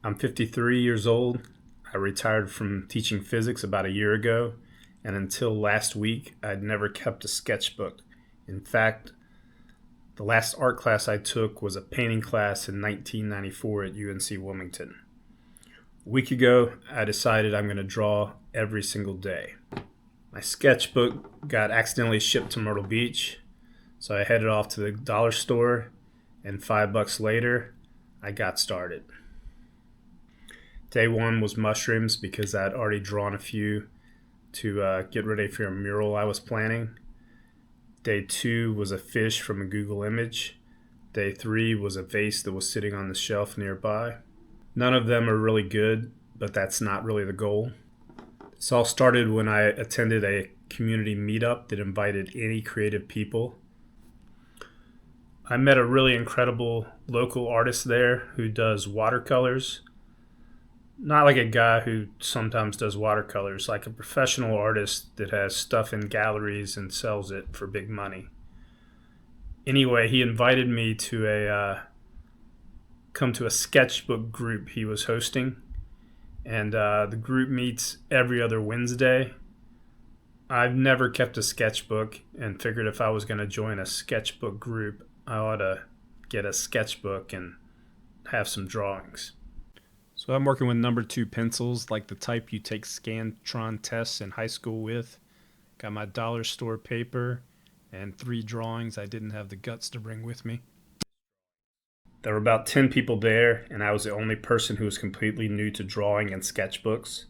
I'm 53 years old. I retired from teaching physics about a year ago, and until last week, I'd never kept a sketchbook. In fact, the last art class I took was a painting class in 1994 at UNC Wilmington. A week ago, I decided I'm going to draw every single day. My sketchbook got accidentally shipped to Myrtle Beach, so I headed off to the dollar store, and $5 later, I got started. Day one was mushrooms because I'd already drawn a few to get ready for a mural I was planning. Day two was a fish from a Google image. Day three was a vase that was sitting on the shelf nearby. None of them are really good, but that's not really the goal. This all started when I attended a community meetup that invited any creative people. I met a really incredible local artist there who does watercolors. Not like a guy who sometimes does watercolors, like a professional artist that has stuff in galleries and sells it for big money. Anyway, he invited me to come to a sketchbook group he was hosting, and the group meets every other Wednesday. I've never kept a sketchbook and figured if I was going to join a sketchbook group, I ought to get a sketchbook and have some drawings. So I'm working with number 2 pencils, like the type you take Scantron tests in high school with. Got my dollar store paper and 3 drawings I didn't have the guts to bring with me. There were about 10 people there, and I was the only person who was completely new to drawing and sketchbooks.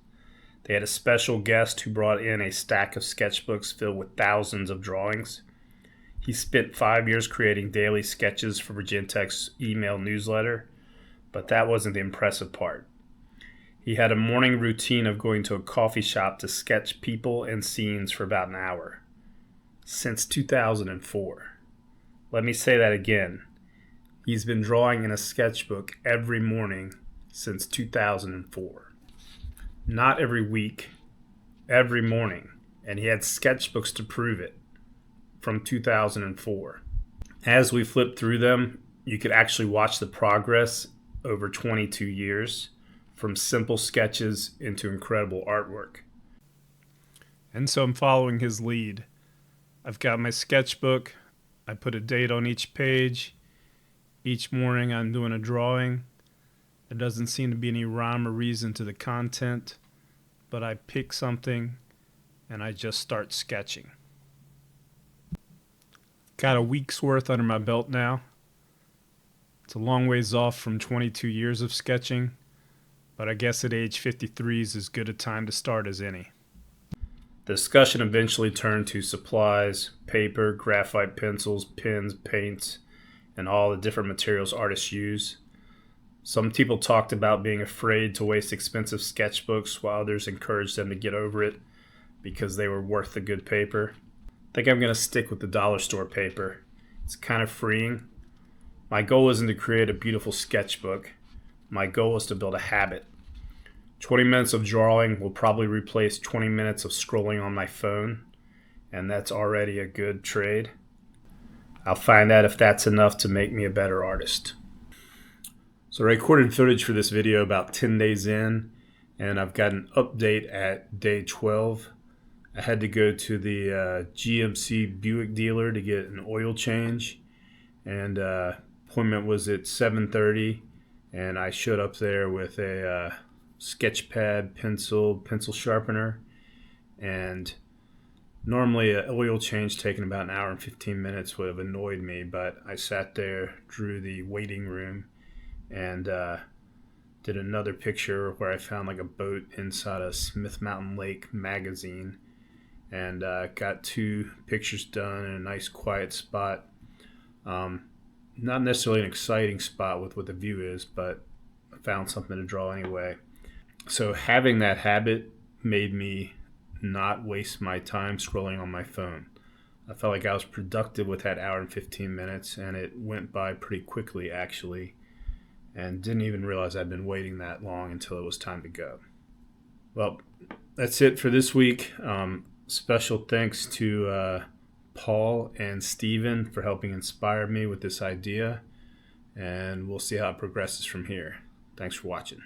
They had a special guest who brought in a stack of sketchbooks filled with thousands of drawings. He spent 5 years creating daily sketches for Virgintech's email newsletter, but that wasn't the impressive part. He had a morning routine of going to a coffee shop to sketch people and scenes for about an hour. Since 2004. Let me say that again. He's been drawing in a sketchbook every morning since 2004. Not every week, every morning. And he had sketchbooks to prove it from 2004. As we flipped through them, you could actually watch the progress over 22 years, from simple sketches into incredible artwork. And so I'm following his lead. I've got my sketchbook. I put a date on each page. Each morning I'm doing a drawing. There doesn't seem to be any rhyme or reason to the content, but I pick something and I just start sketching. Got a week's worth under my belt now. It's a long ways off from 22 years of sketching, but I guess at age 53 is as good a time to start as any. The discussion eventually turned to supplies, paper, graphite pencils, pens, paints, and all the different materials artists use. Some people talked about being afraid to waste expensive sketchbooks, while others encouraged them to get over it because they were worth the good paper. I think I'm going to stick with the dollar store paper. It's kind of freeing. My goal isn't to create a beautiful sketchbook. My goal is to build a habit. 20 minutes of drawing will probably replace 20 minutes of scrolling on my phone, and that's already a good trade. I'll find out if that's enough to make me a better artist. So I recorded footage for this video about 10 days in, and I've got an update at day 12. I had to go to the GMC Buick dealer to get an oil change, and appointment was at 7:30, and I showed up there with a sketch pad, pencil sharpener, and normally an oil change taking about an hour and 15 minutes would have annoyed me, but I sat there, drew the waiting room, and did another picture where I found like a boat inside a Smith Mountain Lake magazine, and got 2 pictures done in a nice quiet spot. Not necessarily an exciting spot with what the view is, but I found something to draw anyway. So having that habit made me not waste my time scrolling on my phone. I felt like I was productive with that hour and 15 minutes, and it went by pretty quickly actually, and didn't even realize I'd been waiting that long until it was time to go. Well, that's it for this week. Special thanks to Paul and Steven for helping inspire me with this idea, and we'll see how it progresses from here. Thanks for watching.